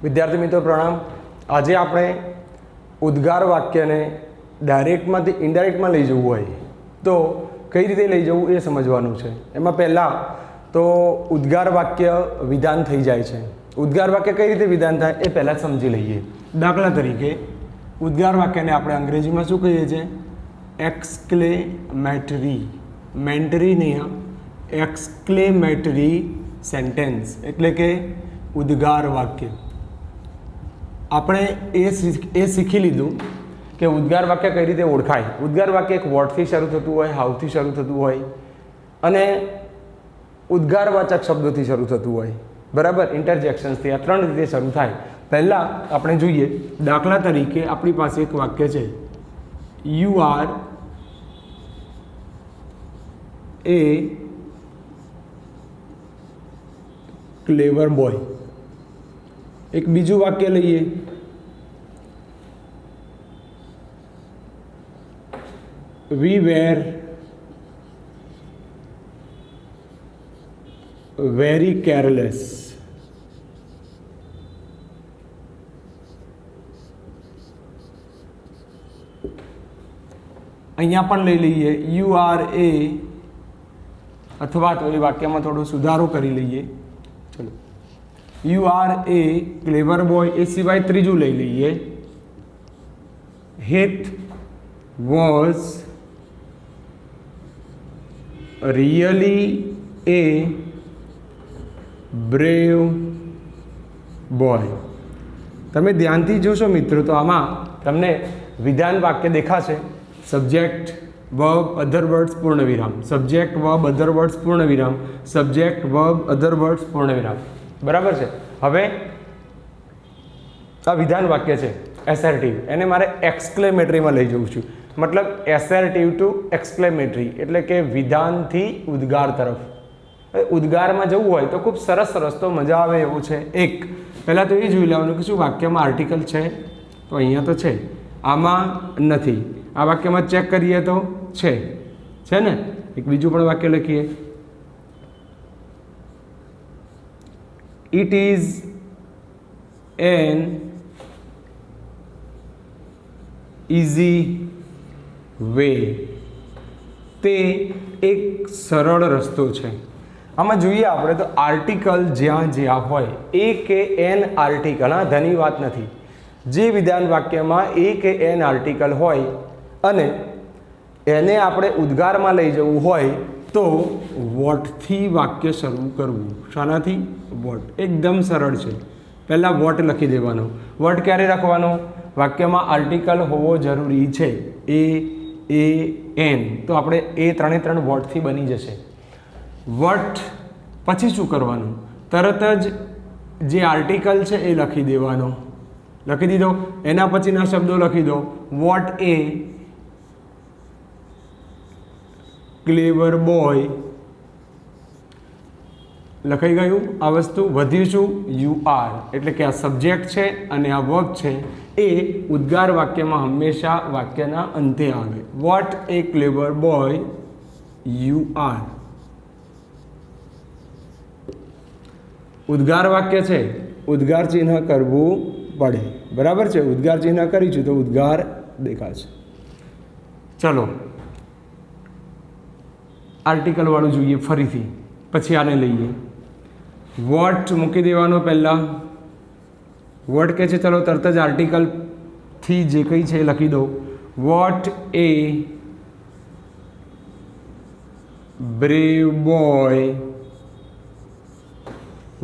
विद्यार्थी मित्रों प्रणाम। आज आपणे उद्गार वाक्य ने डायरेक्ट में इनडायरेक्ट में लई जवुं होय तो कई रीते लई जवुं ए समझवानुं छे। एमां पहेला तो उद्गार वाक्य विधान थई जाय छे। उद्गार वाक्य कई रीते विधान थाय ए पहेला समजी लईए। दाखला तरीके उद्गार वाक्य ने आपणे अंग्रेजी में शुं कहीए छे? एक्सक्लेमेटरी, मेंटरी नहीं, एक्सक्लेमेटरी सेंटेन्स एटले के उद्गार वाक्य। આપણે એ શીખી લીધું કે ઉદ્ગાર વાક્ય કઈ રીતે ઓળખાય। ઉદ્ગાર વાક્ય એક વર્ડથી શરૂ થતું હોય, હાવથી શરૂ થતું હોય અને ઉદ્ગારવાચક શબ્દોથી શરૂ થતું હોય, બરાબર। ઇન્ટરજેક્શન્સથી આ ત્રણ રીતે શરૂ થાય। પહેલાં આપણે જોઈએ, દાખલા તરીકે આપણી પાસે એક વાક્ય છે, you are A clever boy. एक बीजू वाक्य लईए, वी वेर वेरी केयरलेस। अहींया पण लई लईए, यू आर ए, अथवा तो ये वाक्य में थोड़ो सुधारो करी लईए। चलो, you are a clever boy. ए सिवाय त्रीजू लई लीए, he was really a brave boy. तमे ध्यानथी जोशो मित्रों तो आमा तमने विधान वाक्य देखाशे। सब्जेक्ट वर्ब अधर वर्ड्स पूर्ण विराम, सब्जेक्ट वर्ब अधर वर्ड्स पूर्ण विराम, सब्जेक्ट वर्ब अधर वर्ड्स पूर्ण विराम, बराबर है। हवे आ विधान वाक्य है एसर्टिव, एने मारे एक्सक्लेमेटरी में लई जाऊँ छूँ। मतलब एसर्टिव टू एक्सक्लेमेटरी एटले के विधान थी उद्गार तरफ। उद्गार में जवुं होय तो खूब सरस रस्तो मजा आवे एवुं छे। एक पहला तो ये जोई लेवानुं कि शुं वाक्य में आर्टिकल है, तो अहींया तो है, आमां नथी। आ वाक्य में चेक करिए तो है ने। एक बीजू पण वाक्य लखीए, It is an easy way। ते एक सरल रस्तो है। आमां जोईए आपणे तो आर्टिकल ज्यां ज्यां होय, ए के एन आर्टिकल, हाँ धनी वात नथी। जे विधान वाक्य में ए के एन आर्टिकल होय अने एने आपणे उद्गार में लई जवुं होय तो वॉट थी वाक्य शुरू करवुं। शानाथी? वॉट। एकदम सरल है। पहला वॉट लखी देवानो। वॉट क्यारे लखवानो? वाक्य में आर्टिकल होवो जरूरी है, ए एन, तो आपणे ए त्रणेय त्रण वॉट थी बनी जशे। वॉट पछी शुं करवानुं? तरत ज जे आर्टिकल है ए लखी देवानो। लखी दीधो, एना पछीना शब्दों लखी दो। वॉट ए क्लेवर बॉय लखाई गयु। आ वस्तु वधी शू? यू आर, एटले के आ सब्जेक्ट है अने आ वर्ब है ए उद्गार वाक्य में हमेशा वाक्यना अंते आवे। What a clever boy you are. उद्गार वाक्य है, उद्गार चिन्ह करवू पड़े, बराबर है। उद्गार चिन्ह करीशुं तो उद्गार देखाशे। चलो आर्टिकल वाळुं जोईए फरीथी, पछी आने लईए। वॉट मूकी देवानो पहला। वॉट कहे छे, चलो तरत ज आर्टिकल थी जे कई छे लखी दो। What a brave boy.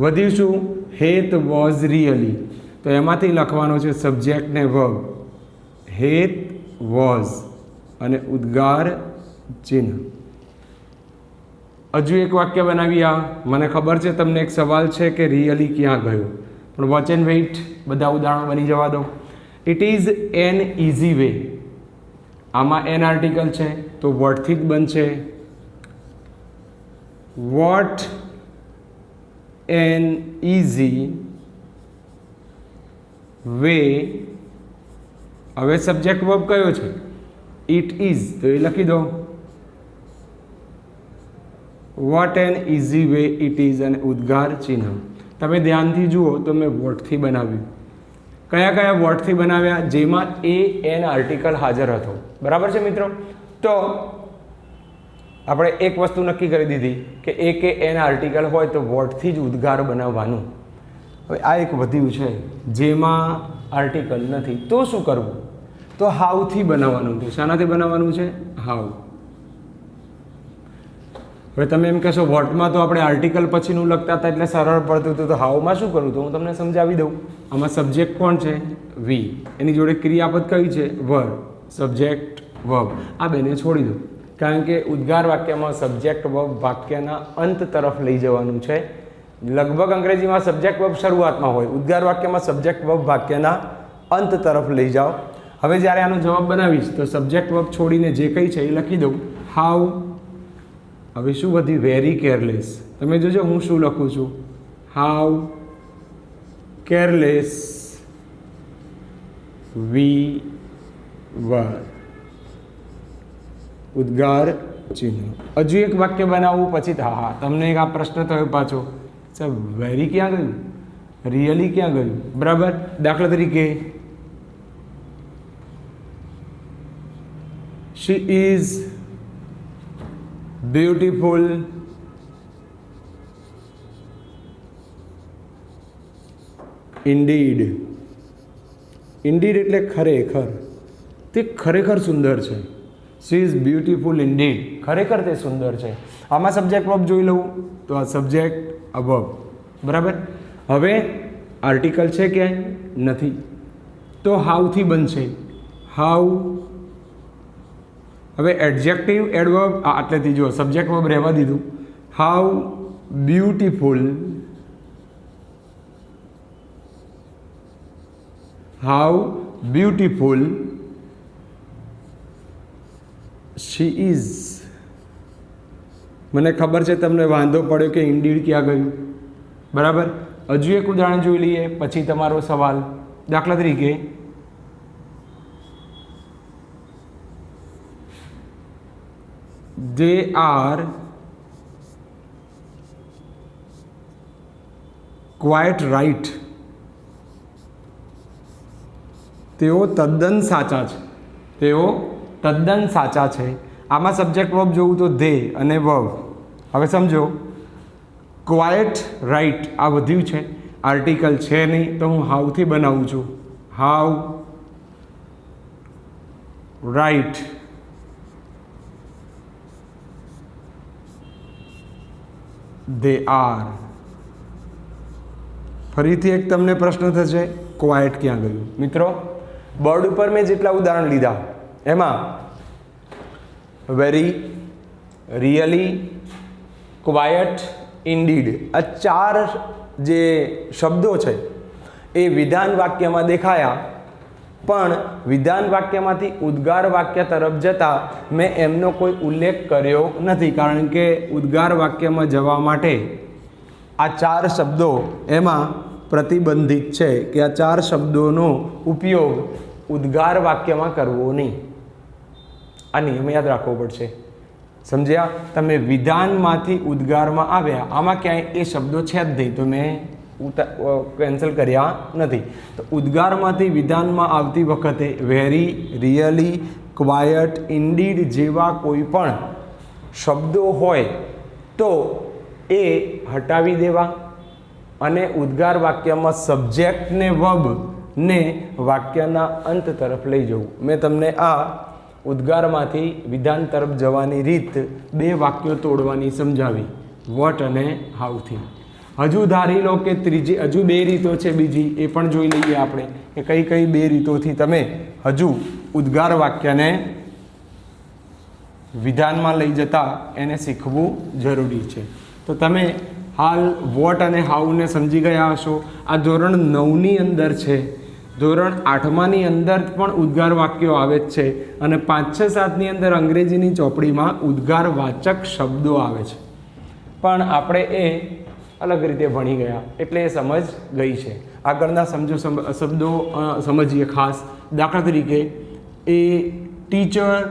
वध्युं शुं? हेत वॉज रियली, तो एमांथी लखवानो छे सब्जेक्ट ने वर्ब, हेत वॉज अने उद्गार चिन्ह। हजू एक वाक्य बनावी। आ मने खबर है तमने एक सवाल है कि रियली क्या गयो, पण वॉच एंड वेट बधा उदाहरणों बनी जवा दो। It is an easy way. आमा एन आर्टिकल है तो वॉट थी ज बनशे। What an easy way. हवे सब्जेक्ट वर्ब कयो छे? इट इज, तो ये लखी दो। What an easy way it is, અને ઉદ્ગાર ચિહ્ન। તમે ધ્યાનથી જુઓ તો મેં વોટથી બનાવ્યું. કયા કયા વોટથી બનાવ્યા? જેમાં એ એન આર્ટિકલ હાજર હતો. બરાબર છે મિત્રો? તો આપણે એક વસ્તુ નક્કી કરી દીધી કે એ કે એન આર્ટિકલ હોય તો વોટથી જ ઉદ્ગાર બનાવવાનું. હવે આ એક વધ્યું છે જેમાં આર્ટિકલ નથી, તો શું કરવું? તો હાવથી બનાવવાનું છે. શાનાથી બનાવવાનું છે? હાવ. હવે તમે એમ કહેશો વોટમાં તો આપણે આર્ટિકલ પછીનું લખતા હતા એટલે સરળ પડતું હતું, તો હાવમાં શું કરવું? તો હું તમને સમજાવી દઉં. આમાં સબ્જેક્ટ કોણ છે? વી. એની જોડે ક્રિયાપદ કઈ છે? વર. Subject verb. આ બેને છોડી દો, કારણ કે ઉદ્ગાર વાક્યમાં સબ્જેક્ટ વર્બ વાક્યના અંત તરફ લઈ જવાનું છે. લગભગ અંગ્રેજીમાં સબ્જેક્ટ વર્બ શરૂઆતમાં હોય, ઉદ્ગાર વાક્યમાં સબ્જેક્ટ વર્બ વાક્યના અંત તરફ લઈ જાઓ. હવે જ્યારે આનો જવાબ બનાવીશ તો સબ્જેક્ટ વર્બ છોડીને જે કંઈ છે એ લખી દઉં. હાઉ. હવે શું વધી? Very careless. તમે જોજો હું શું લખું છું. હાઉ કેરલેસ વી વર. ઉદ્ગાર ચિહ્ન. હજુ એક વાક્ય બનાવવું પછી હા તમને એક આ પ્રશ્ન થયો પાછો, સાહેબ વેરી ક્યાં ગયું? રિયલી ક્યાં ગયું? બરાબર. દાખલા તરીકે she is beautiful indeed. indeed એટલે ખરેખર. તે ખરેખર સુંદર છે. she is beautiful indeed. ખરેખર તે સુંદર છે. આમાં સબ્જેક્ટ વર્બ જોઈ લઉં તો આ સબ્જેક્ટ અબવ. બરાબર. હવે આર્ટિકલ છે ક્યાંય? નથી, તો હાઉથી બનશે. હાઉ. હવે એડજેક્ટિવ એડવર્બ આટલેથી જો સબ્જેક્ટ વર્બ રહેવા દીધું. How beautiful. How beautiful she is. મને ખબર છે તમને વાંધો પડ્યો કે ઇન્ડીડ ક્યાં ગયું. બરાબર. હજુ એક ઉદાહરણ જોઈ લઈએ પછી તમારો સવાલ. દાખલા તરીકે they are quite right. તેઓ તદ્દન સાચા છે. તેઓ તદ્દન સાચા છે. આમાં સબ્જેક્ટ વર્બ જોવું તો they અને verb. હવે સમજો ક્વાઇટ રાઇટ આ વધ્યું છે, આર્ટિકલ છે નહીં, તો હું હાઉથી બનાવું છું. How right they are. ફરીથી એક તમને પ્રશ્ન થશે, ક્વાઇટ ક્યાં ગયું? મિત્રો બોર્ડ ઉપર મેં જેટલા ઉદાહરણ લીધા એમાં વેરી, રિયલી, ક્વાયટ, ઇન્ડીડ આ ચાર જે શબ્દો છે એ વિધાન વાક્યમાં દેખાયા, પણ વિધાન વાક્યમાંથી ઉદ્ગાર વાક્ય તરફ જતા મેં એમનો કોઈ ઉલ્લેખ કર્યો નથી, કારણ કે ઉદ્ગાર વાક્યમાં જવા માટે આ ચાર શબ્દો એમાં પ્રતિબંધિત છે કે આ ચાર શબ્દોનો ઉપયોગ ઉદ્ગાર વાક્યમાં કરવો નહીં. આ નિયમ યાદ રાખવો પડશે. સમજ્યા? તમે વિધાનમાંથી ઉદ્ગારમાં આવ્યા, આમાં ક્યાંય એ શબ્દો છે જ નહીં, તો મેં કેન્સલ કર્યા નથી. તો ઉદ્ગારમાંથી વિધાનમાં આવતી વખતે વેરી, રિયલી, ક્વાયટ, ઇન્ડીડ જેવા કોઈ પણ શબ્દો હોય તો એ હટાવી દેવા અને ઉદ્ગાર વાક્યમાં સબ્જેક્ટને વર્બને વાક્યના અંત તરફ લઈ જવું. મેં તમને આ ઉદ્ગારમાંથી વિધાન તરફ જવાની રીત બે વાક્યો તોડવાની સમજાવી, વોટ અને હાઉથી. હજુ ધારી લો કે હજુ બે રીતો છે બીજી, એ પણ જોઈ લઈએ આપણે કે કઈ કઈ બે રીતોથી તમે હજુ ઉદ્ગાર વાક્યને વિધાનમાં લઈ જતા એને શીખવું જરૂરી છે. તો તમે હાલ વોટ અને હાઉને સમજી ગયા હશો. આ ધોરણ 9ની અંદર છે, ધોરણ 8માની અંદર પણ ઉદ્ગાર વાક્યો આવે જ છે, અને 5, 6, 7ની અંદર અંગ્રેજીની ચોપડીમાં ઉદ્ગાર વાચક શબ્દો આવે છે, પણ આપણે એ અલગ રીતે ભણી ગયા એટલે એ સમજ ગઈ છે. આગળના શબ્દો સમજીએ ખાસ. દાખલા તરીકે એ ટીચર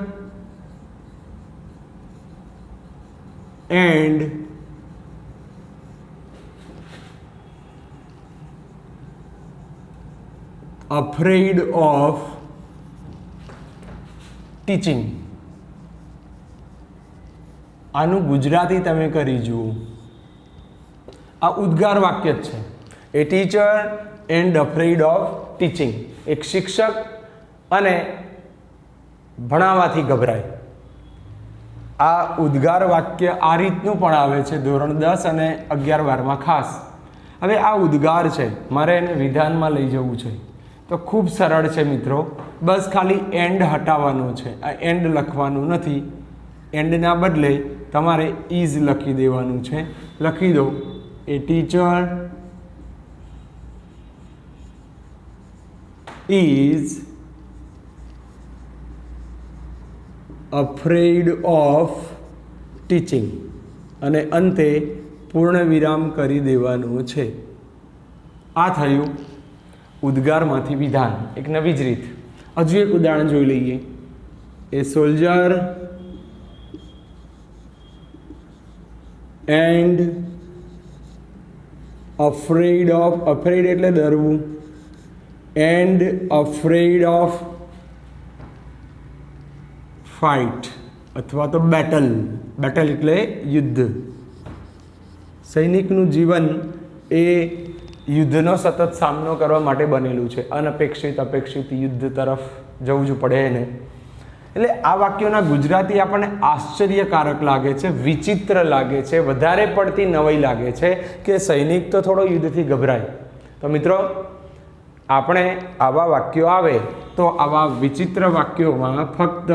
એન્ડ અફ્રેઇડ ઓફ ટીચિંગ. આનું ગુજરાતી તમે કરી જુઓ. આ ઉદ્ગાર વાક્ય જ છે. એ ટીચર એન્ડ અફ્રેઇડ ઓફ ટીચિંગ. એક શિક્ષક અને ભણાવવાથી ગભરાય. આ ઉદ્ગાર વાક્ય આ રીતનું પણ આવે છે ધોરણ 10 અને 11-12માં ખાસ. હવે આ ઉદ્ગાર છે, મારે એને વિધાનમાં લઈ જવું છે તો ખૂબ સરળ છે મિત્રો. બસ ખાલી એન્ડ હટાવવાનું છે, આ એન્ડ લખવાનું નથી. એન્ડના બદલે તમારે ઇઝ લખી દેવાનું છે. લખી દો, એ ટીચર ઇઝ અફ્રેઇડ ઓફ ટીચિંગ અને અંતે પૂર્ણ વિરામ કરી દેવાનું છે. આ થયું ઉદ્ગારમાંથી વિધાન, એક નવી જ રીત. હજુ એક ઉદાહરણ જોઈ લઈએ. એ સોલ્જર એન્ડ અફ્રેઇડ ઓફ, અફ્રેઇડ એટલે ડરવું, એન્ડ અફ્રેઇડ ઓફ ફાઇટ અથવા તો બેટલ. બેટલ એટલે યુદ્ધ. સૈનિકનું જીવન એ યુદ્ધનો સતત સામનો કરવા માટે બનેલું છે. અનપેક્ષિત અપેક્ષિત યુદ્ધ તરફ જવું જ પડે એને. એટલે આ વાક્યોના ગુજરાતી આપણને આશ્ચર્યકારક લાગે છે, વિચિત્ર લાગે છે, વધારે પડતી નવાઈ લાગે છે કે સૈનિક તો થોડો યુદ્ધથી ગભરાય. તો મિત્રો આપણે આવા વાક્યો આવે તો આવા વિચિત્ર વાક્યોમાં ફક્ત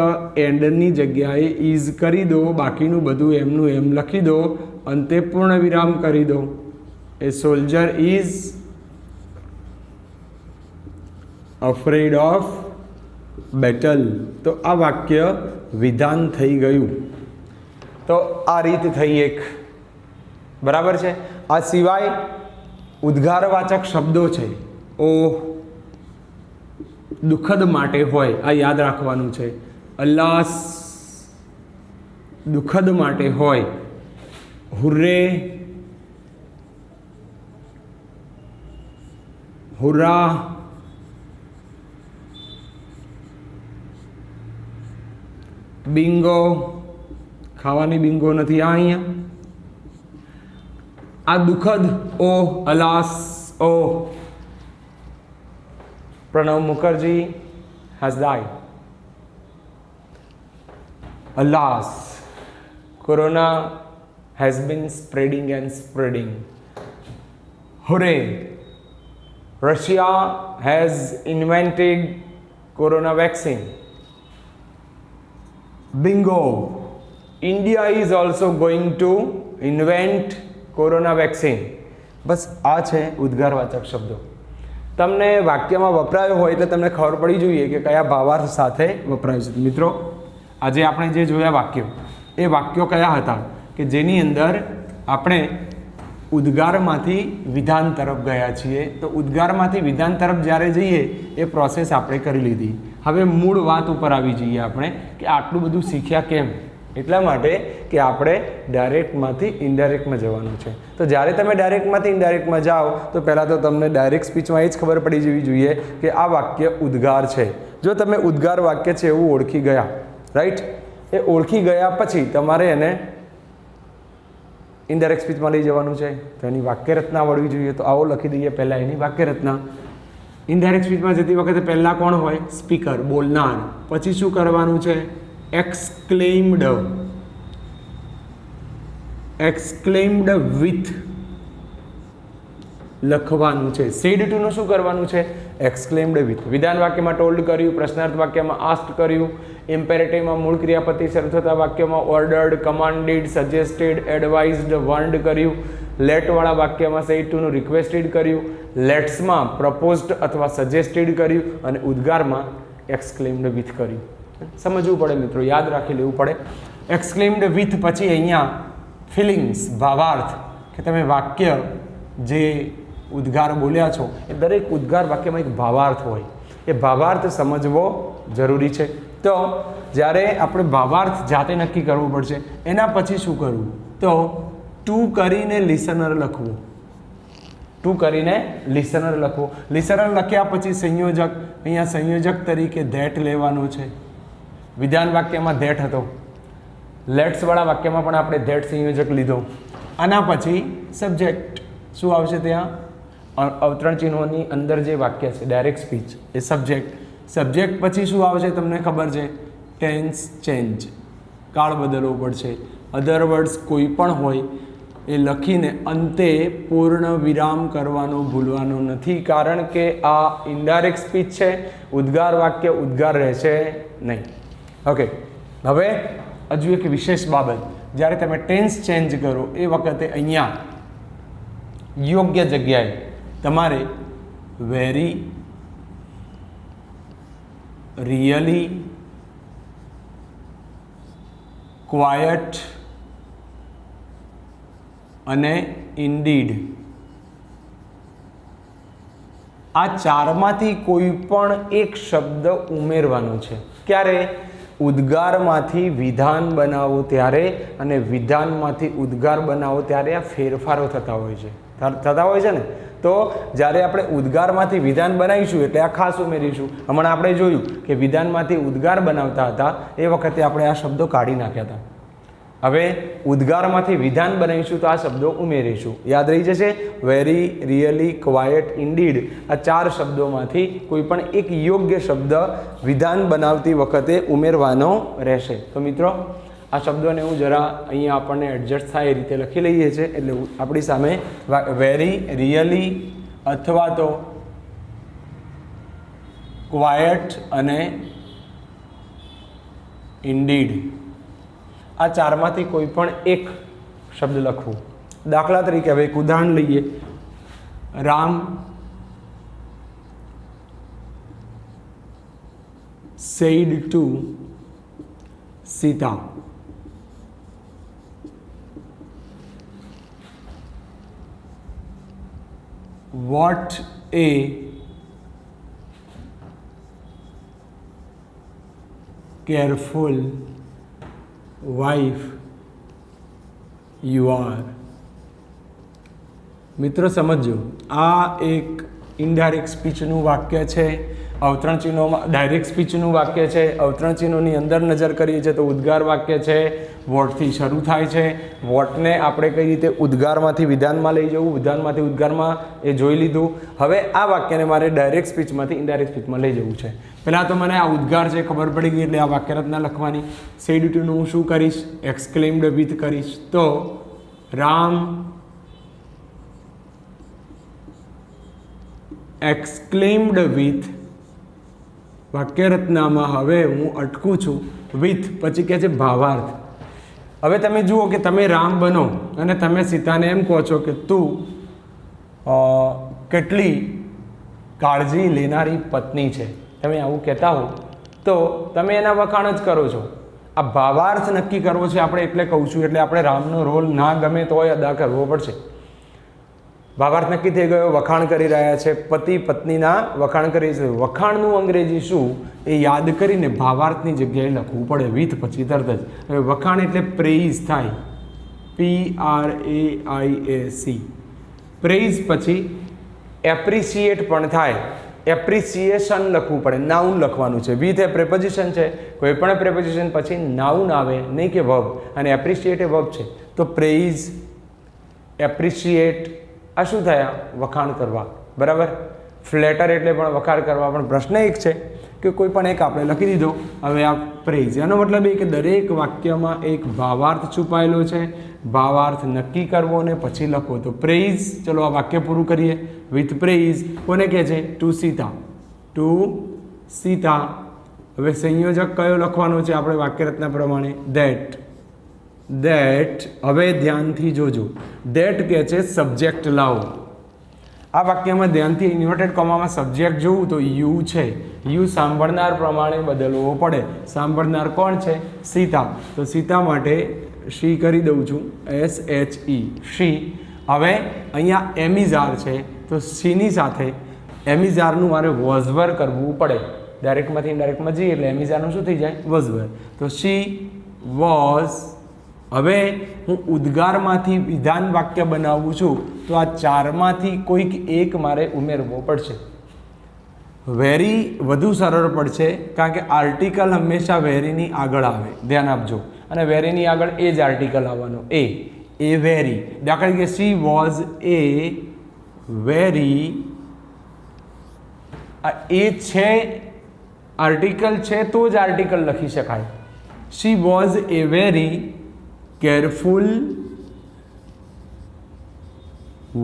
એન્ડની જગ્યાએ ઇઝ કરી દો, બાકીનું બધું એમનું એમ લખી દો, અંતે પૂર્ણ વિરામ કરી દો. A soldier is afraid of battle. તો આ વાક્ય વિધાન થઈ ગયું. તો આ રીત થઈ એક, બરાબર છે. આ સિવાય ઉદ્ગારવાચક શબ્દો છે. ઓ દુઃખદ માટે હોય, આ યાદ રાખવાનું છે. અલ્લાસ દુઃખદ માટે હોય. હુર્રે હુર્રા બિંગો ખાવાની બિંગો નથી આ અહીંયા. આ દુઃખદ ઓ અલાસ ઓ. Pranav Mukherjee has died. Alas, Corona has been spreading and spreading. Hooray! Russia has invented Corona vaccine. Bingo! India is also going to invent Corona vaccine. બસ આ છે ઉદ્ગારવાચક શબ્દો. તમને વાક્યમાં વપરાયો હોય એટલે તમને ખબર પડી જોઈએ કે કયા ભાવાર્થ સાથે વપરાય છે. મિત્રો આજે આપણે જે જોયા વાક્યો, એ વાક્યો કયા હતા કે જેની અંદર આપણે ઉદ્ગારમાંથી વિધાન તરફ ગયા છીએ. તો ઉદ્ગારમાંથી વિધાન તરફ જ્યારે જઈએ એ પ્રોસેસ આપણે કરી લીધી. હવે મૂળ વાત ઉપર આવી જઈએ આપણે કે આટલું બધું શીખ્યા કેમ. એટલા માટે કે આપણે ડાયરેક્ટમાંથી ઇનડાયરેક્ટમાં જવાનું છે. તો જ્યારે તમે ડાયરેક્ટમાંથી ઇનડાયરેક્ટમાં જાઓ તો પહેલાં તો તમને ડાયરેક્ટ સ્પીચમાં એ જ ખબર પડી જવી જોઈએ કે આ વાક્ય ઉદ્ગાર છે. જો તમે ઉદ્ગાર વાક્ય છે એવું ઓળખી ગયા, રાઈટ, એ ઓળખી ગયા પછી તમારે એને ઇનડાયરેક્ટ સ્પીચમાં લઈ જવાનું છે. તો એની વાક્યરચના આવડવી જોઈએ. તો આવો લખી દઈએ પહેલાં એની વાક્યરચના. ઇનડાયરેક્ટ સ્પીચમાં જતી વખતે પહેલાં કોણ હોય? સ્પીકર, બોલનાર. પછી શું કરવાનું છે? exclaimed with લખવાનું છે. said to નું શું કરવાનું છે? exclaimed with. વિધાન વાક્યમાં ટોલ્ડ કર્યું, પ્રશ્નાર્થ વાક્યમાં આસ્ક્ડ કર્યું, ઇમ્પેરેટિવમાં મૂળ ક્રિયાપતિ શરૂ થતા વાક્યમાં ઓર્ડર્ડ, કમાન્ડેડ, સજેસ્ટેડ, એડવાઇઝડ, વર્ન્ડ કર્યું, લેટ વાળા વાક્યમાં said to નું રિક્વેસ્ટેડ કર્યું, લેટ્સમાં પ્રપોઝડ અથવા સજેસ્ટેડ કર્યું અને ઉદ્ગારમાં exclaimed with કર્યું. સમજવું પડે મિત્રો, યાદ રાખી લેવું પડે. એક્સક્લેમ્ડ વિથ પછી અહીંયા ફિલિંગ્સ, ભાવાર્થ, કે તમે વાક્ય જે ઉદ્ગાર બોલ્યા છો એ દરેક ઉદ્ગાર વાક્યમાં એક ભાવાર્થ હોય. એ ભાવાર્થ સમજવો જરૂરી છે. તો જ્યારે આપણે ભાવાર્થ જાતે નક્કી કરવું પડશે. એના પછી શું કરવું? તો ટુ કરીને લિસનર લખવું. ટુ કરીને લિસનર લખો. લિસનર લખ્યા પછી સંયોજક, અહીંયા સંયોજક તરીકે ધેટ લેવાનો છે. વિધાન વાક્યમાં ધેટ હતો, લેટ્સવાળા વાક્યમાં પણ આપણે ધેટ સંયોજક લીધો. આના પછી સબ્જેક્ટ શું આવશે? ત્યાં અવતરણ ચિહ્નોની અંદર જે વાક્ય છે ડાયરેક્ટ સ્પીચ એ સબ્જેક્ટ. સબ્જેક્ટ પછી શું આવશે તમને ખબર છે? ટેન્સ ચેન્જ, કાળ બદલવો પડશે. અધર વર્ડ્સ કોઈ પણ હોય એ લખીને અંતે પૂર્ણ વિરામ કરવાનો ભૂલવાનો નથી, કારણ કે આ ઇનડાયરેક્ટ સ્પીચ છે. ઉદ્ગાર વાક્ય ઉદ્ગાર રહેશે નહીં. ઓકે, હવે હજુ એક વિશેષ બાબત, જ્યારે તમે ટેન્સ ચેન્જ કરો એ વખતે અહીંયા યોગ્ય જગ્યાએ તમારે વેરી, રિયલી, ક્વાયટ અને ઇન્ડીડ આ ચારમાંથી કોઈ પણ એક શબ્દ ઉમેરવાનો છે. ક્યારે? ઉદ્ગારમાંથી વિધાન બનાવો ત્યારે અને વિધાનમાંથી ઉદ્ગાર બનાવો ત્યારે આ ફેરફારો થતા હોય છે ને. તો જ્યારે આપણે ઉદ્ગારમાંથી વિધાન બનાવીશું એટલે આ ખાસ ઉમેરીશું. હમણાં આપણે જોયું કે વિધાનમાંથી ઉદ્ગાર બનાવતા હતા એ વખતે આપણે આ શબ્દો કાઢી નાખ્યા હતા. હવે ઉદ્ગારમાંથી વિધાન બનાવીશું તો આ શબ્દો ઉમેરીશું. યાદ રહી જશે. વેરી, રિયલી, ક્વાયટ, ઇન્ડીડ આ ચાર શબ્દોમાંથી કોઈ પણ એક યોગ્ય શબ્દ વિધાન બનાવતી વખતે ઉમેરવાનો રહેશે. તો મિત્રો આ શબ્દોને હું જરા અહીંયા આપણને એડજસ્ટ થાય એ રીતે લખી લઈએ છીએ. એટલે આપણી સામે વેરી, રિયલી અથવા તો ક્વાયટ અને ઇન્ડીડ આ ચારમાંથી કોઈ પણ એક શબ્દ લખવું. દાખલા તરીકે હવે એક ઉદાહરણ લઈએ. Ram said to Sita, what a careful wife you are. મિત્રો સમજો, આ એક ઇનડાયરેક્ટ સ્પીચનું વાક્ય છે. અવતરણ ચિહ્નોમાં ડાયરેક્ટ સ્પીચનું વાક્ય છે. અવતરણ ચિહ્નોની અંદર નજર કરીએ છીએ તો ઉદ્ગાર વાક્ય છે. વોટથી શરૂ થાય છે. વોટને આપણે કઈ રીતે ઉદ્ગારમાંથી વિધાનમાં લઈ જવું, વિધાનમાંથી ઉદ્ગારમાં એ જોઈ લીધું. હવે આ વાક્યને મારે ડાયરેક્ટ સ્પીચમાંથી ઇનડાયરેક્ટ સ્પીચમાં લઈ જવું છે. પહેલાં તો મને આ ઉદ્ગાર છે ખબર પડી ગઈ, એટલે આ વાક્યરચના લખવાની. સેડ ટુનું હું શું કરીશ? એક્સક્લેમ્ડ વિથ કરીશ. તો રામ એક્સક્લેમ્ડ વિથ વાક્યરચનામાં હવે હું અટકું છું. વિથ પછી કહે છે ભાવાર્થ. હવે તમે જુઓ કે તમે રામ બનો અને તમે સીતાને એમ કહો છો કે તું કેટલી કાળજી લેનારી પત્ની છે. તમે આવું કહેતા હો તો તમે એના વખાણ જ કરો છો. આ ભાવાર્થ નક્કી કરવો છે આપણે, એટલે કહું છું. એટલે આપણે રામનો રોલ ના ગમે તોય અદા કરવો પડશે. ભાવાર્થ નક્કી થઈ ગયો. વખાણ કરી રહ્યા છે, પતિ પત્નીના વખાણ કરી છે. વખાણનું અંગ્રેજી શું એ યાદ કરીને ભાવાર્થની જગ્યાએ લખવું પડે વિથ પછી તરત જ. હવે વખાણ એટલે પ્રેઇઝ થાય, PRAIAC. પ્રેઇઝ પછી એપ્રિશિએટ પણ થાય, એપ્રિસિએશન લખવું પડે. નાઉન લખવાનું છે. વિથ એ પ્રેપોઝિશન છે. કોઈ પણ પ્રેપોઝિશન પછી નાઉન આવે, નહીં કે વર્બ. અને એપ્રિશિએટ એ વર્બ છે. તો પ્રેઇઝ, એપ્રિશિએટ આ શું થયા? વખાણ કરવા. બરાબર. ફ્લેટર એટલે પણ વખાણ કરવા. પણ પ્રશ્ન એક છે કે કોઈ પણ એક આપણે લખી દીધો. હવે આ પ્રેઇઝ, એનો મતલબ એ કે દરેક વાક્યમાં એક ભાવાર્થ છુપાયેલો છે. ભાવાર્થ નક્કી કરવો અને પછી લખવો. તો પ્રેઇઝ, ચલો આ વાક્ય પૂરું કરીએ. વિથ પ્રેઇઝ કોને કહે છે? ટુ સીતા. ટુ સીતા. હવે સંયોજક કયો લખવાનો છે આપણે વાક્યરચના પ્રમાણે? ધેટ. ધેટ. હવે ધ્યાનથી જોજો. ધેટ કહે છે સબ્જેક્ટ લાવો. આ વાક્યમાં ધ્યાનથી ઇન્વર્ટેડ કોમામાં સબ્જેક્ટ જોવું તો યુ છે. યુ સાંભળનાર પ્રમાણે બદલવો પડે. સાંભળનાર કોણ છે? સીતા. તો સીતા માટે શી કરી દઉં છું, SHE, શી. હવે અહીંયા એમિઝાર છે તો શીની સાથે એમિઝારનું મારે વોઝવર કરવું પડે. ડાયરેક્ટમાંથી ઇનડાયરેક્ટમાં જઈએ એટલે એમિઝારનું શું થઈ જાય? વોઝવર. તો શી વોઝ. હવે હું ઉદ્ગારમાંથી વિધાન વાક્ય બનાવું છું તો આ ચારમાંથી કોઈક એક મારે ઉમેરવો પડશે. વેરી વધુ સરળ પડશે કારણ કે આર્ટિકલ હંમેશા વેરીની આગળ આવે, ધ્યાન આપજો. અને વેરીની આગળ એ જ આર્ટિકલ આવવાનો, એ વેરી. દાખલા તરીકે શી વોઝ એ વેરી, એ છે આર્ટિકલ છે તો જ આર્ટિકલ લખી શકાય. She was a very careful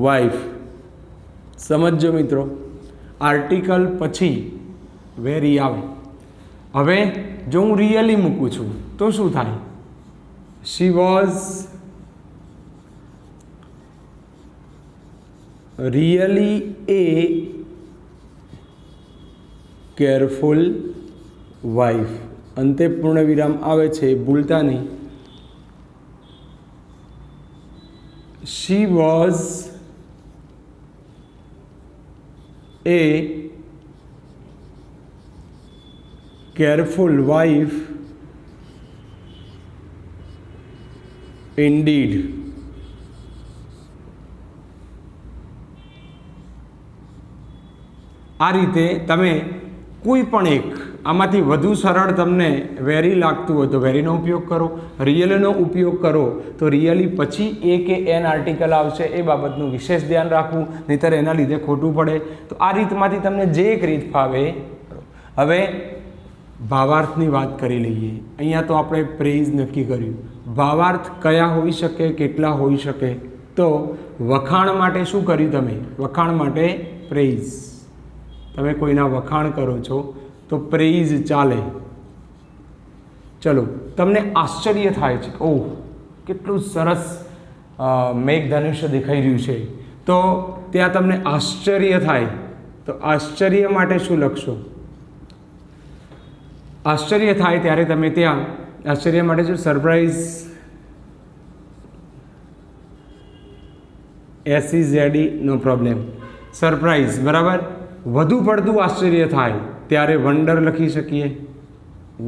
wife. સમજજો મિત્રો, આર્ટિકલ પછી વેરી આવે. હવે જો હું રિયલી મૂકું છું તો શું થાય? She was really a careful wife. અંતે પૂર્ણ વિરામ આવે છે, ભૂલતા નહીં. She was a careful wife indeed. આ રીતે તમે કોઈ પણ એક આમાંથી વધુ સરળ તમને વેરી લાગતું હોય તો વેરીનો ઉપયોગ કરો, રિયલનો ઉપયોગ કરો તો રિયલી પછી એ કે એન આર્ટિકલ આવશે, એ બાબતનું વિશેષ ધ્યાન રાખવું, નહીંતર એના લીધે ખોટું પડે. તો આ રીતમાંથી તમને જે એક રીત ફાવે. હવે ભાવાર્થની વાત કરી લઈએ. અહીંયા તો આપણે પ્રેઇઝ નક્કી કર્યું. ભાવાર્થ કયા હોઈ શકે, કેટલા હોઈ શકે? તો વખાણ માટે શું કર્યું તમે? વખાણ માટે પ્રેઇઝ. તમે કોઈના વખાણ કરો છો તો પ્રેઇઝ ચાલે. ચલો, તમને આશ્ચર્ય થાય છે, ઓહ કેટલું સરસ મેઘધનુષ્ય દેખાઈ રહ્યું છે, તો ત્યાં તમને આશ્ચર્ય થાય તો આશ્ચર્ય માટે શું લખશો? આશ્ચર્ય થાય ત્યારે તમે ત્યાં આશ્ચર્ય માટે જો સરપ્રાઈઝ SEZD નો પ્રોબ્લેમ, સરપ્રાઈઝ બરાબર. વધુ પડતું આશ્ચર્ય થાય ત્યારે વંડર લખી શકીએ,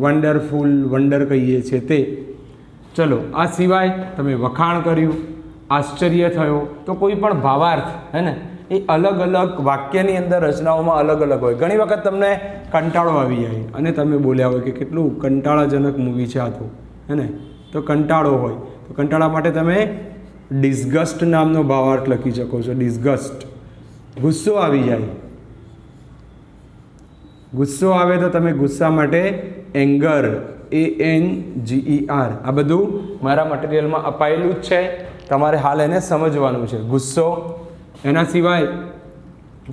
વન્ડરફુલ વંડર કહીએ છીએ તે. ચલો, આ સિવાય તમે વખાણ કર્યું, આશ્ચર્ય થયો, તો કોઈ પણ ભાવાર્થ હે ને એ અલગ અલગ વાક્યની અંદર રચનાઓમાં અલગ અલગ હોય. ઘણી વખત તમને કંટાળો આવી જાય અને તમે બોલ્યા હોય કે કેટલું કંટાળાજનક મૂવી છે આ તો, હે ને, તો કંટાળો હોય તો કંટાળા માટે તમે ડિસ્ગસ્ટ નામનો ભાવાર્થ લખી શકો છો. ડિસ્ગસ્ટ. ગુસ્સો આવી જાય, ગુસ્સો આવે તો તમે ગુસ્સા માટે એંગર, ANGER. આ બધું મારા મટીરિયલમાં અપાયેલું જ છે, તમારે હાલ એને સમજવાનું છે. ગુસ્સો. એના સિવાય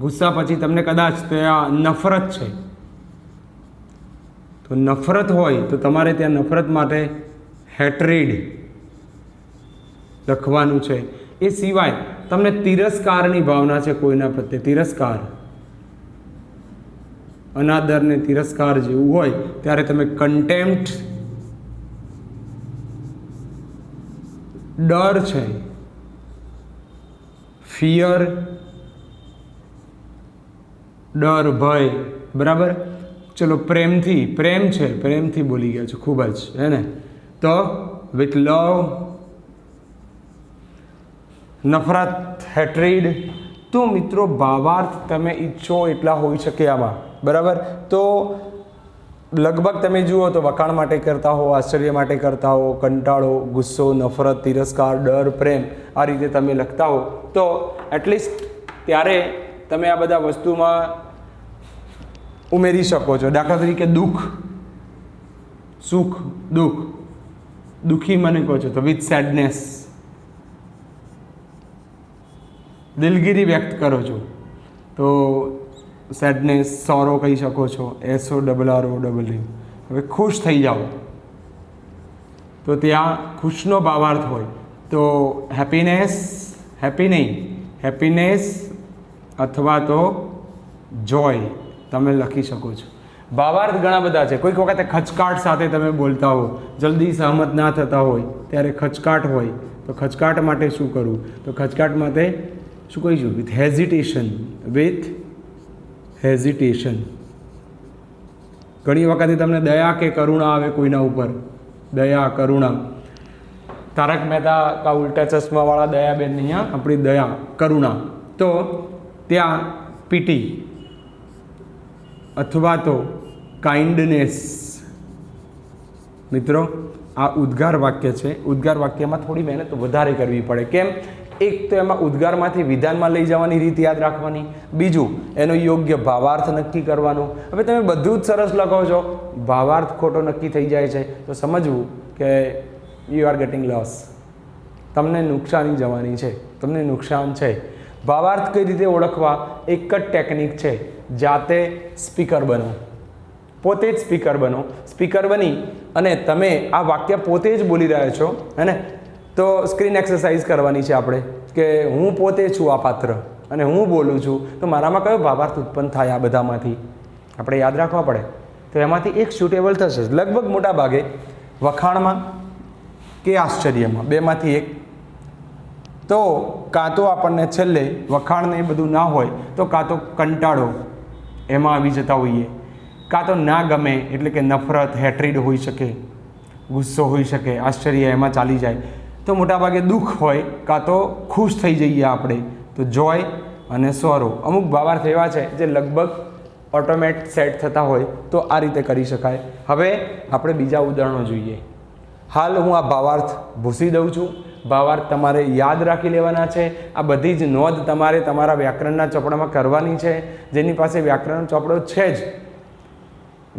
ગુસ્સા પછી તમને કદાચ ત્યાં નફરત છે, તો નફરત હોય તો તમારે ત્યાં નફરત માટે હેટ્રીડ લખવાનું છે. એ સિવાય તમને તિરસ્કારની ભાવના છે કોઈના પ્રત્યે, તિરસ્કાર, અનાદર ને તિરસ્કાર જેવું હોય ત્યારે તમે કન્ટેમ્પ્ટ. ડર છે, ફિયર, ડર, ભય, બરાબર. ચલો, પ્રેમથી, પ્રેમ છે, પ્રેમથી બોલી ગયા છો ખૂબ જ, હે ને, તો વિથ લવ. નફરત, હેટ્રીડ. તો મિત્રો ભાવાર્થ તમે ઈચ્છો એટલા હોઈ શકે આમાં, બરાબર. તો લગભગ તમે જુઓ તો વખાણ માટે કરતા હો, આશ્ચર્ય માટે કરતા હો, કંટાળો, ગુસ્સો, નફરત, તિરસ્કાર, ડર, પ્રેમ, આ રીતે તમે લખતા હો તો એટલીસ્ટ ત્યારે તમે આ બધા વસ્તુમાં ઉમેરી શકો છો. દાખલા તરીકે દુઃખ, સુખ, દુઃખ. દુઃખી મને કહો છો તો વિથ સેડનેસ. દિલગીરી વ્યક્ત કરો છો તો સેડનેસ, સોરો કહી શકો છો, SORROW. હવે ખુશ થઈ જાઓ તો ત્યાં ખુશનો ભાવાર્થ હોય તો હેપીનેસ, હેપી નહીં, હેપીનેસ અથવા તો જોય તમે લખી શકો છો. ભાવાર્થ ઘણા બધા છે. કોઈક વખતે ખચકાટ સાથે તમે બોલતા હો, જલ્દી સહમત ના થતા હોય ત્યારે ખચકાટ હોય તો ખચકાટ માટે શું કરવું? તો ખચકાટ માટે શું કહીશું? With hesitation, with hesitation. ઘણી વખતે તમને દયા કે કરુણા આવે કોઈના ઉપર, દયા, કરુણા. तारक मेहता का उल्टा चश्मा वाला दयाबेन नहीं, हाँ अपनी दया करुणा, तो त्या पीटी अथवा तो काइंडनेस। मित्रों आ उद्गार वाक्य है। उद्गार वाक्य में थोड़ी मेहनत तो वधारे करवी पड़े। केम? एक तो एमां उद्गार मांथी विधान में लई जवानी रीत याद राखवानी, बीजू एनो योग्य भावार्थ नक्की करवानो। हवे तमे बधुं ज सरस लखो छो, भावार्थ खोटो नक्की थई जाय छे तो समझवुं के यू आर गेटिंग लॉस, तमने नुकसानी जवानी छे, तमने नुकसान छे। भावार्थ कई रीते ओळखवा? एक ज टेक्निक छे, जाते स्पीकर बनो, पोते ज स्पीकर बनो। स्पीकर बनी अने तमे आ वाक्य पोते ज बोली रह्या छो, है ने? तो स्क्रीन एक्सरसाइज करवानी छे आपणे के हूँ पोते छुं आ पात्र अने हूँ बोलूँ छुं, तो मारामां कयो भावार्थ उत्पन्न थाय? आ बधामांथी आपणे याद राखवा पड़े। तो एमांथी एक सूटेबल थशे, लगभग मोटा भागे वखाणमां के आश्चर्यमां, बेमांथी एक। तो कां तो आपणने छेल्ले वखाण ने बधुं ना होय तो कां तो कंटाळो एमां आवी जता होईए, कां तो ना गमे एटले के नफरत, हेट्रीड होई शके, गुस्सो होई शके, आश्चर्य एमां चाली जाय। तो मोटा भागे दुख होय, कां तो खुश थई जईए आपणे, तो जॉय अने सोरो। अमुक भावार्थ एवा छे जे लगभग ऑटोमेट सेट थता होय तो आ रीते करी शकाय। हवे आपणे बीजा उदाहरणो जोईए। हाल हूँ आ भावार्थ भूसी दઉં છું। भावार्थ तमारे याद राखी लेवाना छे। आ बधी ज नोंध तमारे तमारा व्याकरणना ચોપડામાં करवानी छे। जेनी पासे व्याकरण ચોપડો छे ज,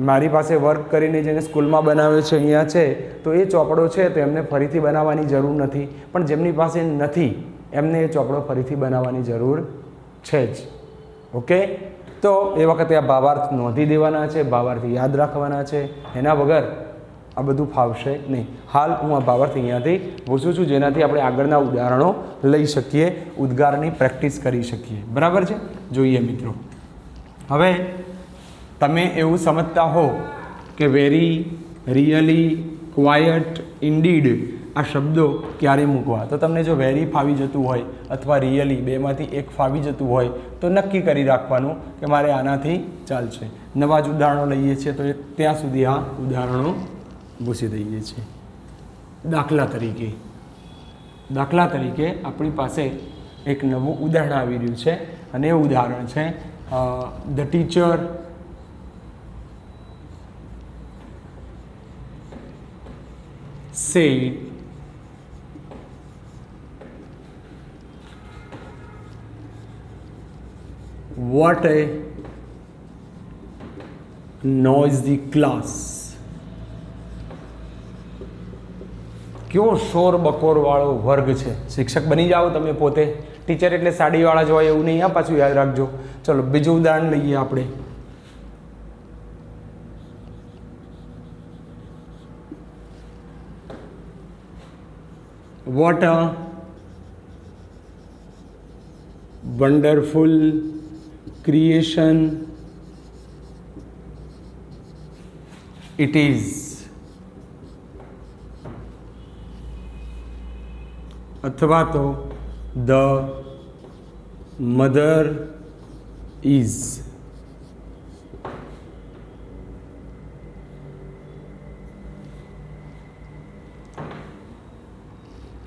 मारी पासे वर्क करीने जेने स्कूलमां बनाव्यो छे अहींया छे, तो ए ચોપડો छे तो एमने फरीथी बनाववानी जरूर नथी, पण जेमनी पासे नथी एमने ए ચોપડો फरीथी बनाववानी जरूर छे ज। ओके, तो ए वखते आ भावार्थ नोंधी देवाना छे, भावार्थ याद राखवाना छे, एना वगर आ बधुं फावशे नहीं। हाल हूँ आ भावार्थ अहींयाथी पूछूं छुं जेनाथी आपणे आगळना उदाहरणों लई शकीए, उद्गारनी प्रेक्टिस करी शकीए। बराबर छे? जोईए मित्रों, हवे तमे एवुं समजता हो कि वेरी, रियली, क्वायट, इंडीड आ शब्दों क्यारे मूकवा। तो तमने जो वेरी फावी जतुं होय अथवा रियली बेमांथी एक फावी जतुं होय तो नक्की करी राखवानुं कि मारे आनाथी चालशे। नवा ज उदाहरणों लईए छीए तो त्यां सुधी आ उदाहरणों भूसी दईए छीए। दाखला तरीके अपनी पासे एक नवुं उदाहरण आवी रह्युं छे अने ए उदाहरण छे the teacher said what a noisy class। क्यों शोर बकोर वाळो वर्ग छे। शिक्षक बनी जाओ तमे पोते। टीचर एटले साड़ीवाळा ज होय एवुं नहीं, आ पाछुं याद राखजो। चलो बीजुं उदाहरण लईए आपणे। What a wonderful creation it is। अथवा तो द मदर इज।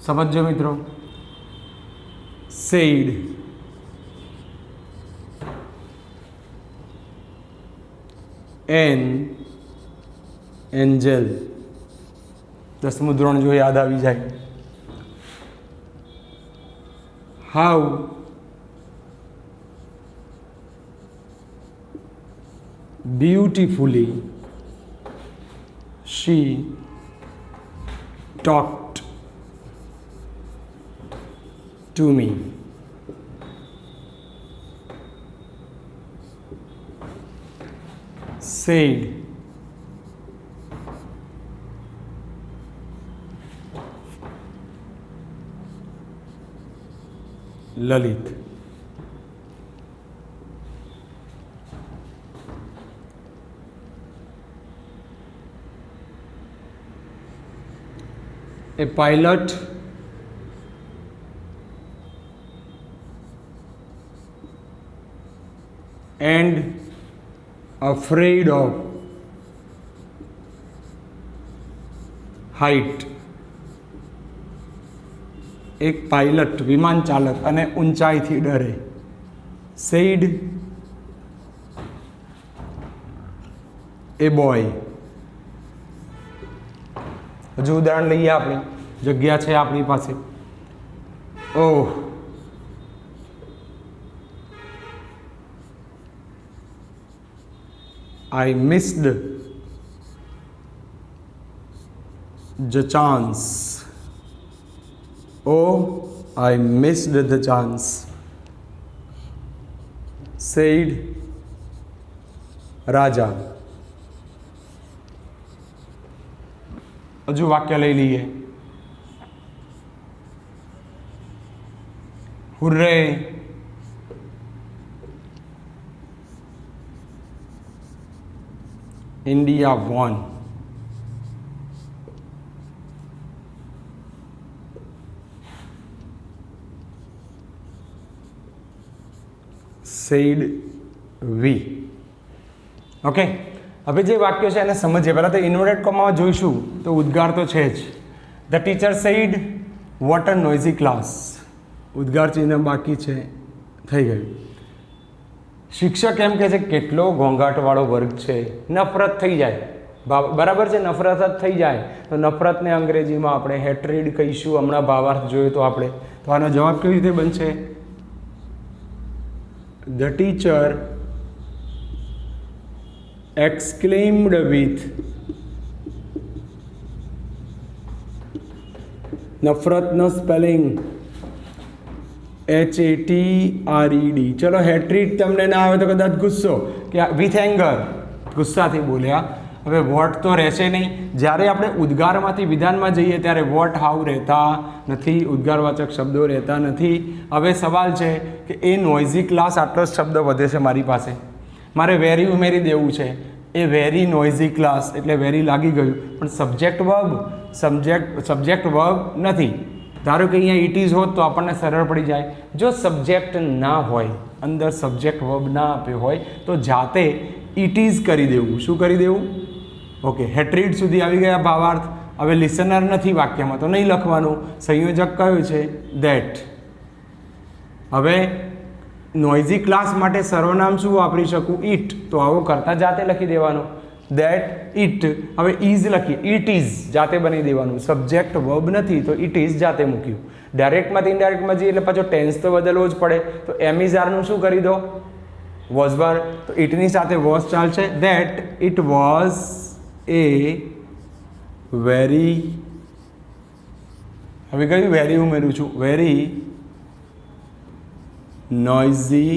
समझो मित्रों, सेड एन एंजल। 10मुं धोरण जो याद आवी जाए। How beautifully she talked to me। said Lalit. a pilot and afraid of height એક પાયલટ વિમાન ચાલક અને ઊંચાઈથી ડરે. Sad a boy. હજુ ઉદાહરણ લઈએ, આપણે જગ્યા છે આપણી પાસે. ઓહ, I missed the chance. Oh, I missed the chance, said Raja. હજુ વાક્ય લઈ લઈએ. હુર્રે, India won. Said we. Okay, હવે જે વાક્ય છે એને સમજીએ. પહેલાં તો ઇન્વર્ટેડ કોમામાં જોઈશું તો ઉદ્ગાર તો છે જ. The teacher said what a noisy class. ઉદ્ગાર ચિહ્ન બાકી છે, થઈ ગયું. શિક્ષક એમ કહે છે કેટલો ઘોંઘાટવાળો વર્ગ છે. નફરત થઈ જાય, બરાબર છે, નફરત જ થઈ જાય. તો નફરતને અંગ્રેજીમાં આપણે હેટ્રીડ કહીશું. હમણાં ભાવાર્થ જોયો તો આપણે. તો આનો જવાબ કેવી રીતે બનશે? ધ ટીચર exclaimed with નફરતનો સ્પેલિંગ HATRED. ચલો, હેટ્રીડ તમને ના આવે તો કદાચ ગુસ્સો, કે વિથ એંગર, ગુસ્સાથી બોલ્યા. હવે વોટ તો રહેશે નહીં. જ્યારે આપણે ઉદ્ગારમાંથી વિધાનમાં જઈએ ત્યારે વોટ હાઉ રહેતા નથી, ઉદ્ગારવાચક શબ્દો રહેતા નથી. હવે સવાલ છે કે એ નોઇઝી ક્લાસ આટલો જ શબ્દ વધે છે મારી પાસે, મારે વેરી ઉમેરી દેવું છે. એ વેરી નોઇઝી ક્લાસ એટલે વેરી લાગી ગયું, પણ સબ્જેક્ટ વર્બ નથી. ધારો કે અહીંયા ઇટ ઇઝ હોત તો આપણને સરળ પડી જાય. જો સબ્જેક્ટ ના હોય, અંદર સબ્જેક્ટ વર્બ ના આપ્યો હોય તો જાતે ઇટ ઇઝ કરી દેવું. શું કરી દેવું? ઓકે, હેટ્રીડ સુધી આવી ગયા ભાવાર્થ. હવે લિસનર નથી વાક્યમાં તો નહીં લખવાનું. સંયોજક કયું છે? ધેટ. હવે નોઇઝી ક્લાસ માટે સર્વનામ શું વાપરી શકું? ઇટ. તો આવું કરતાં જાતે લખી દેવાનું. That, it. હવે ઇઝ લખીએ, ઇટ ઇઝ જાતે બની દેવાનું. સબ્જેક્ટ વર્બ નથી તો ઇટ ઇઝ જાતે મૂક્યું. ડાયરેક્ટમાંથી ઇનડાયરેક્ટમાં જઈએ એટલે પાછો ટેન્સ તો બદલવો જ પડે. તો એમ ઇઝ આરનું શું કરી દો? વોઝ બાર. તો ઇટની સાથે વોઝ ચાલશે. That it was a very, હવે કયું વેરી ઉમેરું છું? વેરી નોઇઝી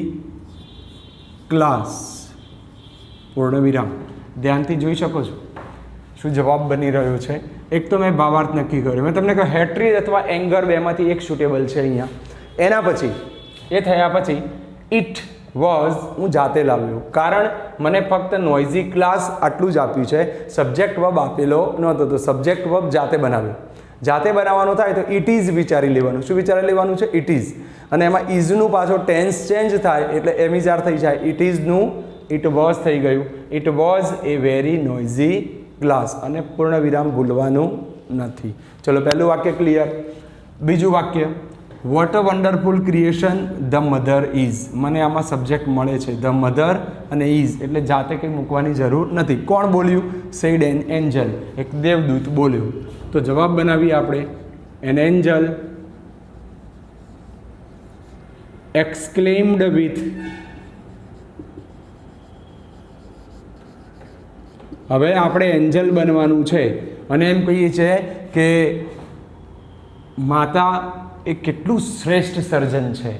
ક્લાસ, પૂર્ણ વિરામ. ધ્યાનથી જોઈ શકો છો શું જવાબ બની રહ્યો છે. એક તો મેં ભાવાર્થ નક્કી કર્યો. મેં તમને કહ્યું હેટ્રીડ અથવા એંગર બેમાંથી એક સુટેબલ છે અહીંયા. એના પછી એ થયા પછી ઇટ વોઝ હું જાતે લાવ્યો, કારણ મને ફક્ત નોઇઝી ક્લાસ આટલું જ આપ્યું છે, સબ્જેક્ટ વર્બ આપેલો નહોતો, તો સબ્જેક્ટ વર્બ જાતે બનાવ્યો. જાતે બનાવવાનું થાય તો ઇટ ઇઝ વિચારી લેવાનું. શું વિચારી લેવાનું છે? It is. અને એમાં ઇઝનું પાછો ટેન્સ ચેન્જ થાય એટલે એમિઝાર થઈ જાય. ઇટ ઇઝનું ઇટ વોઝ થઈ ગયું. It was a very noisy class. અને પૂર્ણ વિરામ ભૂલવાનું નથી. ચલો, પહેલું વાક્ય ક્લિયર. બીજું વાક્ય, what a wonderful creation the mother is. મને આમાં સબ્જેક્ટ મળે છે ધ મધર અને ઇઝ, એટલે જાતે કંઈ મૂકવાની જરૂર નથી. કોણ બોલ્યું? સેડ એન એન્જલ, એક દેવદૂત બોલ્યો. તો જવાબ બનાવીએ આપણે. An angel exclaimed with. હવે આપણે એન્જલ બનવાનું છે અને એમ કહીએ છીએ કે માતા એ કેટલું શ્રેષ્ઠ સર્જન છે.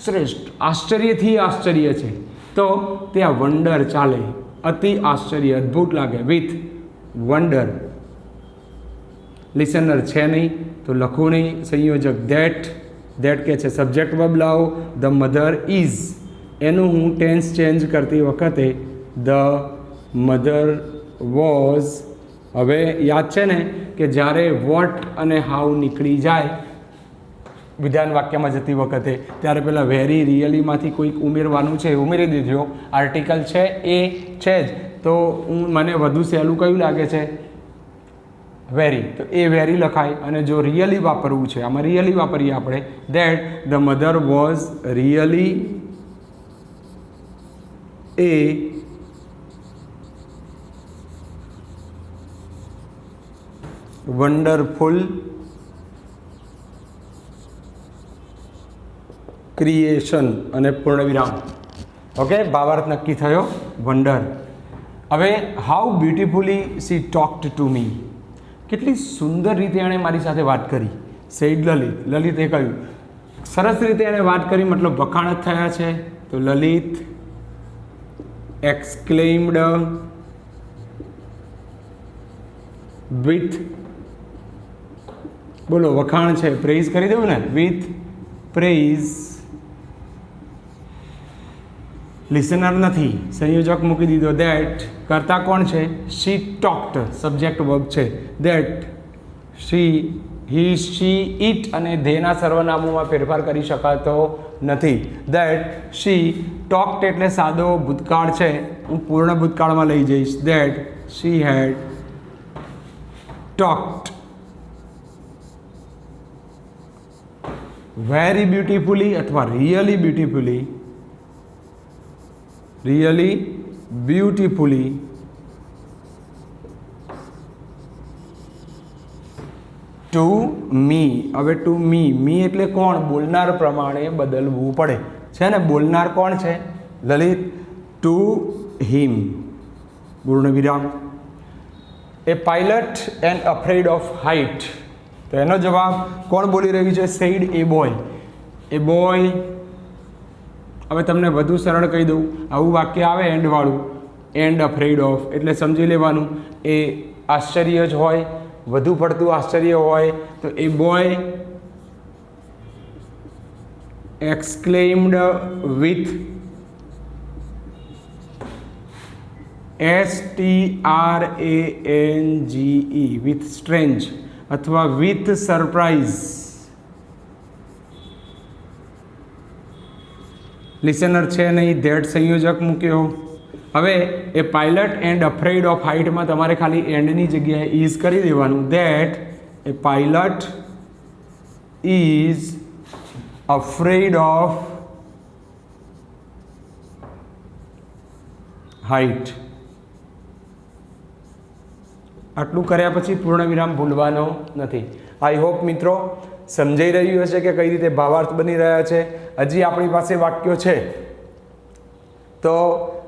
શ્રેષ્ઠ, આશ્ચર્યથી આશ્ચર્ય છે, તો ત્યાં વંડર ચાલે. અતિ આશ્ચર્ય, અદ્ભુત લાગે. With wonder. લિસનર છે નહીં તો લખવું નહીં. સંયોજક ધેટ. ધેટ કે છે સબ્જેક્ટ વર્બ લાવો. ધ મધર ઇઝ, એનું હું ટેન્સ ચેન્જ કરતી વખતે ધ મધર વોઝ. હવે યાદ છે ને કે જ્યારે વોટ અને હાઉ નીકળી જાય વિધાન વાક્યમાં જતી વખતે ત્યારે પહેલાં વેરી રિયલીમાંથી કોઈક ઉમેરવાનું છે, ઉમેરી દીધો. આર્ટિકલ છે એ છે જ, તો મને વધુ સહેલું કયું લાગે છે? વેરી, તો એ વેરી લખાય. અને જો રિયલી વાપરવું છે, આમાં રિયલી વાપરીએ આપણે, that the mother was really a wonderful creation અને પૂર્ણવિરામ. ઓકે, ભાવાર્થ નક્કી થયો, વન્ડર. હવે how beautifully she talked to me, કેટલી સુંદર રીતે એણે મારી સાથે વાત કરી. સેડ લલિત, લલિતે કહ્યું, સરસ રીતે એણે વાત કરી, મતલબ વખાણ જ થયા છે. તો લલિત એક્સક્લેમ્ડ વિથ, બોલો વખાણ છે, પ્રેઝ કરી દેવું ને, વિથ પ્રેઝ. લિસનર નથી, સંયોજક મૂકી દીધો. ધેટ કરતા કોણ છે? શી ટોક્ડ, સબ્જેક્ટ વર્બ છે. That she, he, she, it અને ધેના સર્વનામોમાં ફેરફાર કરી શકાતો નથી. ધેટ શી ટોક્ડ એટલે સાદો ભૂતકાળ છે, હું પૂર્ણ ભૂતકાળમાં લઈ જઈશ. That she had talked very beautifully અથવા really beautifully, really beautifully to me. હવે ટુ મી, મી એટલે કોણ? બોલનાર પ્રમાણે બદલવું પડે છે ને. બોલનાર કોણ છે? લલિત. ટુ હિમ, પૂર્ણ વિરામ. A pilot and afraid of height, તો એનો જવાબ કોણ બોલી રહ્યું છે? Said a boy. A boy. હવે તમને વધુ સરળ કહી દઉં, આવું વાક્ય આવે એન્ડવાળું, એન્ડ અફ્રેડ ઓફ, એટલે સમજી લેવાનું એ આશ્ચર્ય જ હોય, વધુ પડતું આશ્ચર્ય હોય. તો a boy exclaimed with STRANGE, with strange અથવા વિથ સરપ્રાઇઝ. લિસનર છે નહીં, ધેટ સંયોજક મૂક્યો. હવે a pilot and afraid of હાઇટમાં તમારે ખાલી એન્ડની જગ્યાએ ઇઝ કરી દેવાનું. That a pilot is afraid of height. આટલું કર્યા પછી પૂર્ણ વિરામ ભૂલવાનો નથી. આઈ હોપ મિત્રો સમજાઈ રહ્યું હશે કે કઈ રીતે ભાવાર્થ બની રહ્યા છે. હજી આપણી પાસે વાક્યો છે, તો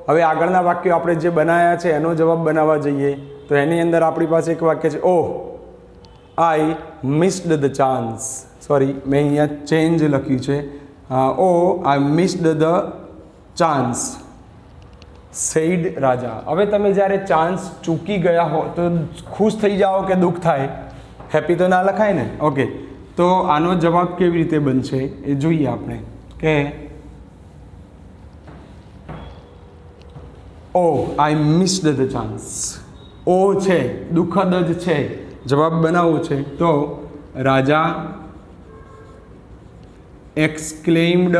હવે આગળના વાક્યો આપણે જે બનાવ્યા છે એનો જવાબ બનાવવા જઈએ. તો એની અંદર આપણી પાસે એક વાક્ય છે, ઓહ આઈ મિસ્ડ ધ ચાન્સ. સોરી, મેં અહીંયા ચેન્જ લખ્યું છે. ઓહ આઈ મિસ્ડ ધ ચાન્સ સેડ રાજા. હવે તમે જ્યારે ચાન્સ ચૂકી ગયા હો તો ખુશ થઈ જાઓ કે દુઃખ થાય? હેપી તો ના લખાય ને. ઓકે, તો આનો જવાબ કેવી રીતે બનશે એ જોઈએ આપણે. કે ઓ આઈ મિસ્ડ ધ ચાન્સ. ઓ છે, દુઃખદ જ છે, જવાબ બનાવવો છે. તો રાજા એક્સક્લેમ્ડ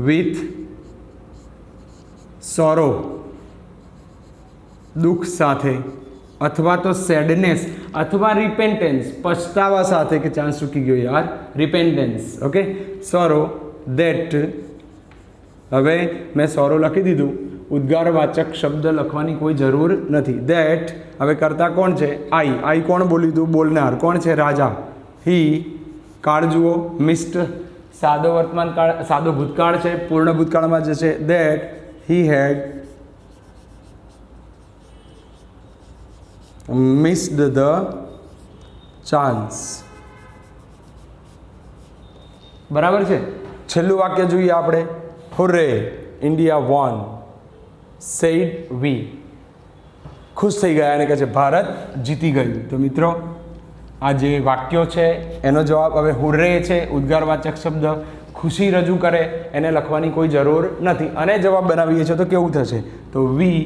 વિથ સોરો, દુઃખ સાથે, અથવા તો સેડનેસ અથવા રિપેન્ટન્સ, પછતાવા સાથે કે ચાન્સ ચૂકી ગયો યાર, રિપેન્ટન્સ. Okay, sorrow that. હવે મેં સોરો લખી દીધું, ઉદ્ગારવાચક શબ્દ લખવાની કોઈ જરૂર નથી. ધેટ હવે કરતા કોણ છે? આઈ. આઈ કોણ બોલી દીધું? બોલનાર કોણ છે? રાજા. હી, કાળ જુઓ, મિસ્ડ સાદો વર્તમાન કાળ, સાદો ભૂતકાળ છે, પૂર્ણ ભૂતકાળમાં જે છે. That he had missed the chance. બરાબર છે. છેલ્લું વાક્ય જોઈએ આપણે. Hurray India won said we. ખુશ થઈ ગયા અને કહે છે ભારત જીતી ગયું. તો મિત્રો આ જે વાક્યો છે એનો જવાબ હવે હુર્રે છે, ઉદ્ગારવાચક શબ્દ, ખુશી રજૂ કરે, એને લખવાની કોઈ જરૂર નથી. અને જવાબ બનાવીએ છીએ તો કેવું થશે? તો વી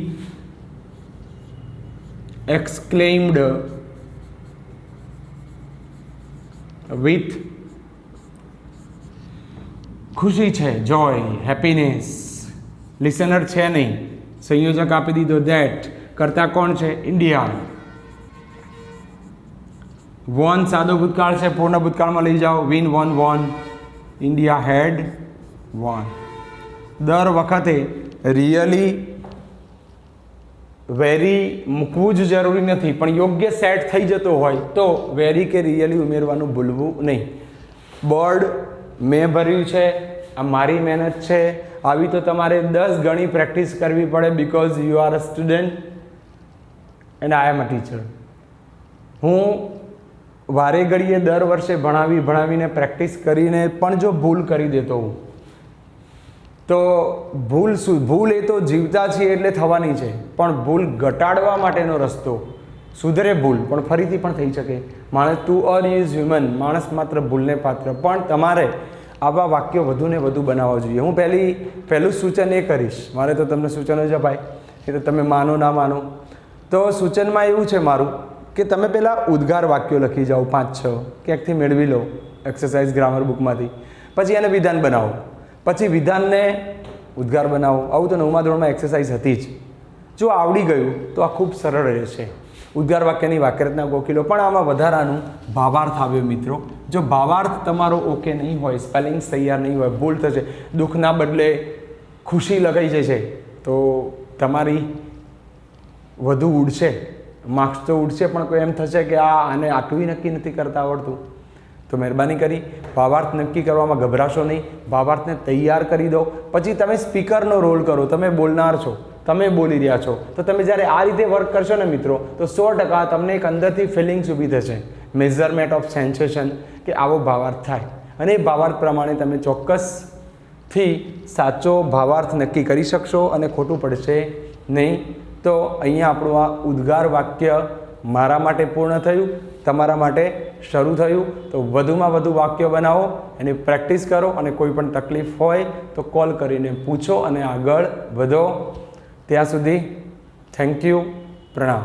એક્સક્લેમ્ડ વિથ, ખુશી છે, જોય, હેપીનેસ. લિસનર છે નહીં, સંયોજક આપી દીધો ધેટ. કરતા કોણ છે? ઇન્ડિયા. વોન સાદો ભૂતકાળ છે, પૂર્ણ ભૂતકાળમાં લઈ જાઓ. વિન વોન વોન, ઇન્ડિયા હેડ વોન. દર વખતે રિયલી વેરી મૂકવું જ જરૂરી નથી, પણ યોગ્ય સેટ થઈ જતો હોય તો વેરી કે રિયલી ઉમેરવાનું ભૂલવું નહીં. બોર્ડ મેં ભર્યું છે, આ મારી મહેનત છે, આવી તો તમારે 10 ગણી પ્રેક્ટિસ કરવી પડે, because you are a student and I am a teacher. હું વારે ઘડીએ દર વર્ષે ભણાવીને પ્રેક્ટિસ કરીને પણ જો ભૂલ કરી દેતો હું, તો ભૂલ એ તો જીવતા છીએ એટલે થવાની છે, પણ ભૂલ ઘટાડવા માટેનો રસ્તો, સુધરે ભૂલ પણ ફરીથી પણ થઈ શકે. માણસ ટુ અર ઇઝ હ્યુમન, માણસ માત્ર ભૂલને પાત્ર. પણ તમારે આવા વાક્યો વધુ ને વધુ બનાવવા જોઈએ. હું પહેલું સૂચન એ કરીશ, મારે તો તમને સૂચનો જ અપાય, એ તો તમે માનો ના માનો. તો સૂચનમાં એવું છે મારું કે તમે પહેલાં ઉદ્ગાર વાક્યો લખી જાઓ 5-6, ક્યાંકથી મેળવી લો એક્સરસાઇઝ ગ્રામર બુકમાંથી. પછી એને વિધાન બનાવો, પછી વિધાનને ઉદ્ગાર બનાવો. આવું તો 9મા ધોરણમાં એક્સરસાઇઝ હતી જ. જો આવડી ગયું તો આ ખૂબ સરળ રહેશે. ઉદ્ગાર વાક્યની વાક્યરચના ગોખી લો. પણ આમાં વધારાનું ભાવાર્થ આવ્યો મિત્રો. જો ભાવાર્થ તમારો ઓકે નહીં હોય, સ્પેલિંગ્સ તૈયાર નહીં હોય, ભૂલ થશે. દુઃખના બદલે ખુશી લગાઈ જશે તો તમારી વધુ ઉડશે, માર્ક્સ તો ઉડશે, પણ કોઈ એમ થશે કે આને આટલું નક્કી નથી કરતા આવડતું. તો મહેરબાની કરી ભાવાર્થ નક્કી કરવામાં ગભરાશો નહીં. ભાવાર્થને તૈયાર કરી દો. પછી તમે સ્પીકરનો રોલ કરો. તમે બોલનાર છો, તમે બોલી રહ્યા છો, તો તમે જ્યારે આ રીતે વર્ક કરશો ને મિત્રો, તો 100% તમને એક અંદરથી ફિલિંગ્સ ઊભી થશે, મેઝરમેન્ટ ઓફ સેન્સેશન, કે આવો ભાવાર્થ થાય. અને એ ભાવાર્થ પ્રમાણે તમે ચોક્કસથી સાચો ભાવાર્થ નક્કી કરી શકશો અને ખોટું પડશે નહીં. તો અહીંયા આપણું આ ઉદ્ગાર વાક્ય મારા માટે પૂર્ણ થયું, તમારા માટે શરૂ થયું. તો વધુમાં વધુ વાક્યો બનાવો, એની પ્રેક્ટિસ કરો, અને કોઈ પણ તકલીફ હોય તો કોલ કરીને પૂછો અને આગળ વધો. ત્યાં સુધી થેન્ક યુ, પ્રણામ.